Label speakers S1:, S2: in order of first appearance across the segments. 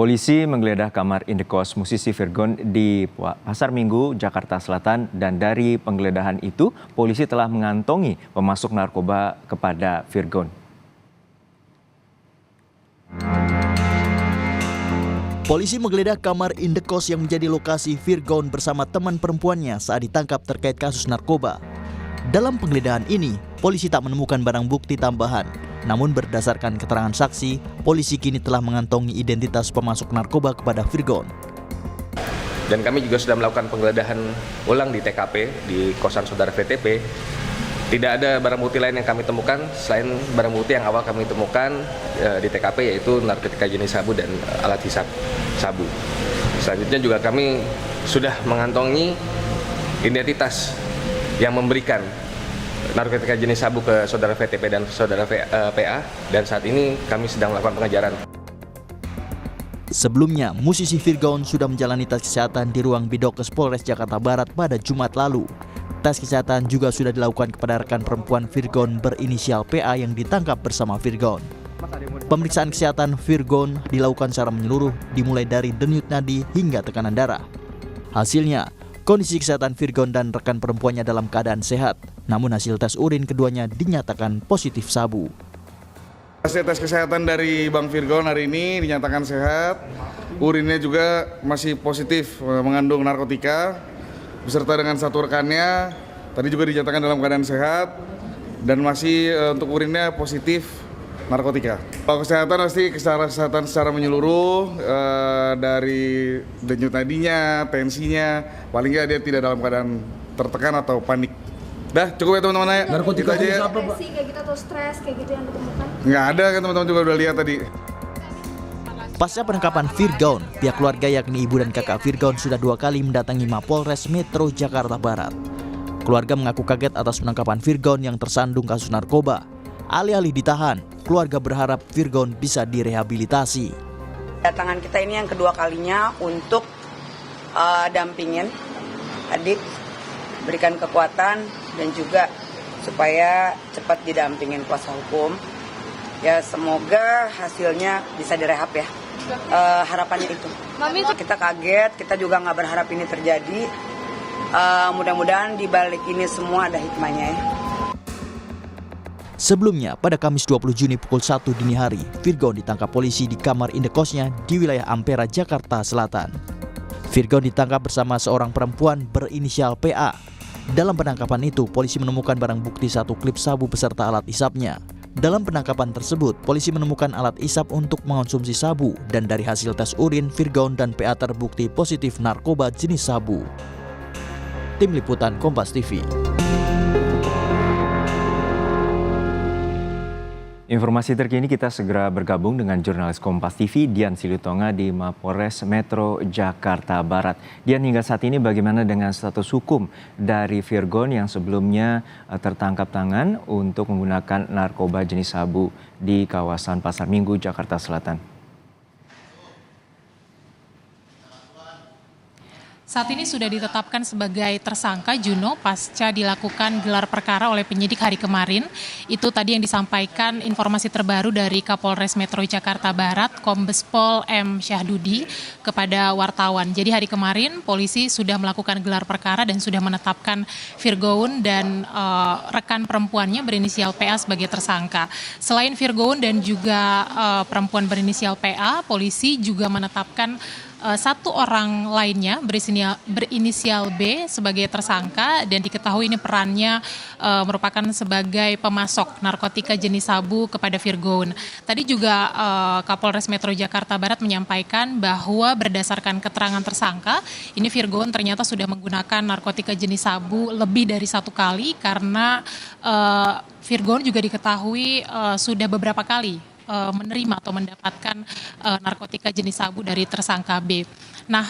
S1: Polisi menggeledah kamar indekos musisi Virgon di Pasar Minggu, Jakarta Selatan, dan dari penggeledahan itu, polisi telah mengantongi pemasok narkoba kepada Virgon.
S2: Polisi menggeledah kamar indekos yang menjadi lokasi Virgon bersama teman perempuannya saat ditangkap terkait kasus narkoba. Dalam penggeledahan ini, polisi tak menemukan barang bukti tambahan. Namun berdasarkan keterangan saksi, polisi kini telah mengantongi identitas pemasok narkoba kepada Virgon.
S3: Dan kami juga sudah melakukan penggeledahan ulang di TKP, di kosan saudara VTP. Tidak ada barang bukti lain yang kami temukan selain barang bukti yang awal kami temukan di TKP, yaitu narkotika jenis sabu dan alat hisap sabu. Selanjutnya juga kami sudah mengantongi identitas yang memberikan narkotika jenis sabu ke saudara VTP dan saudara PA, dan saat ini kami sedang melakukan pengejaran.
S2: Sebelumnya, musisi Virgon sudah menjalani tes kesehatan di ruang Bidokes Polres Jakarta Barat pada Jumat lalu. Tes kesehatan juga sudah dilakukan kepada rekan perempuan Virgon berinisial PA yang ditangkap bersama Virgon. Pemeriksaan kesehatan Virgon dilakukan secara menyeluruh, dimulai dari denyut nadi hingga tekanan darah. Hasilnya, kondisi kesehatan Virgon dan rekan perempuannya dalam keadaan sehat, namun hasil tes urin keduanya dinyatakan positif sabu.
S4: Hasil tes kesehatan dari Bang Virgon hari ini dinyatakan sehat, urinnya juga masih positif mengandung narkotika, beserta dengan satu rekannya, tadi juga dinyatakan dalam keadaan sehat, dan masih untuk urinnya positif narkotika. Kalau kesehatan pasti kesehatan secara menyeluruh, dari denyut nadinya, tensinya, paling nggak dia tidak dalam keadaan tertekan atau panik. Dah, cukup ya teman-teman ya.
S5: Narkotika
S4: aja ya.
S5: apa, Pak? Kayak gitu atau stres kayak gitu yang ditemukan?
S4: Nggak ada kan, teman-teman juga udah lihat tadi.
S2: Pasca penangkapan Virgon, pihak keluarga yakni ibu dan kakak Virgon sudah 2 kali mendatangi Mapolres Metro Jakarta Barat. Keluarga mengaku kaget atas penangkapan Virgon yang tersandung kasus narkoba. Alih-alih ditahan, keluarga berharap Virgon bisa direhabilitasi.
S6: Datangan kita ini yang kedua kalinya untuk dampingin adik, berikan kekuatan dan juga supaya cepat didampingin kuasa hukum. Ya semoga hasilnya bisa direhab ya. Harapannya itu. Kita kaget, kita juga nggak berharap ini terjadi. Mudah-mudahan di balik ini semua ada hikmahnya ya.
S2: Sebelumnya, pada Kamis 20 Juni pukul 1 dini hari, Virgon ditangkap polisi di kamar indekosnya di wilayah Ampera, Jakarta Selatan. Virgon ditangkap bersama seorang perempuan berinisial PA. Dalam penangkapan itu, polisi menemukan barang bukti 1 klip sabu beserta alat isapnya. Dalam penangkapan tersebut, polisi menemukan alat isap untuk mengonsumsi sabu, dan dari hasil tes urin, Virgon dan PA terbukti positif narkoba jenis sabu. Tim Liputan Kompas TV.
S1: Informasi terkini kita segera bergabung dengan jurnalis Kompas TV Dian Silitonga di Mapolres Metro Jakarta Barat. Dian, hingga saat ini bagaimana dengan status hukum dari Virgon yang sebelumnya tertangkap tangan untuk menggunakan narkoba jenis sabu di kawasan Pasar Minggu, Jakarta Selatan?
S7: Saat ini sudah ditetapkan sebagai tersangka Juno pasca dilakukan gelar perkara oleh penyidik hari kemarin. Itu tadi yang disampaikan informasi terbaru dari Kapolres Metro Jakarta Barat, Kombes Pol M. Syahdudi kepada wartawan. Jadi hari kemarin polisi sudah melakukan gelar perkara dan sudah menetapkan Virgon dan rekan perempuannya berinisial PA sebagai tersangka. Selain Virgon dan juga perempuan berinisial PA, polisi juga menetapkan 1 orang lainnya berinisial B sebagai tersangka, dan diketahui ini perannya merupakan sebagai pemasok narkotika jenis sabu kepada Virgon. Tadi juga Kapolres Metro Jakarta Barat menyampaikan bahwa berdasarkan keterangan tersangka, ini Virgon ternyata sudah menggunakan narkotika jenis sabu lebih dari 1 kali karena Virgon juga diketahui sudah beberapa kali menerima atau mendapatkan narkotika jenis sabu dari tersangka B. Nah,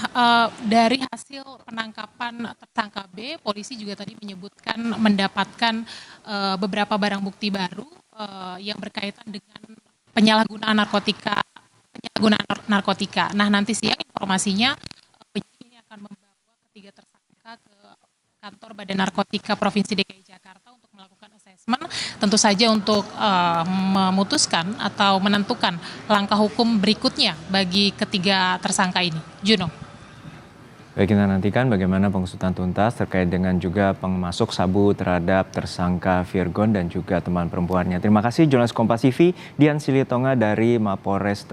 S7: dari hasil penangkapan tersangka B, polisi juga tadi menyebutkan mendapatkan beberapa barang bukti baru yang berkaitan dengan penyalahgunaan narkotika. Nah, nanti siang informasinya penyidik ini akan membawa ketiga tersangka ke kantor Badan Narkotika Provinsi DKI Jakarta untuk melakukan assessment asesmen tentu saja untuk memutuskan atau menentukan langkah hukum berikutnya bagi ketiga tersangka ini. Juno.
S1: Baik, kita nantikan bagaimana pengusutan tuntas terkait dengan juga pengemasuk sabu terhadap tersangka Virgon dan juga teman perempuannya. Terima kasih jurnalis Kompas TV Dian Silitonga dari Mapolres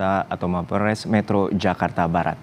S1: Metro Jakarta Barat.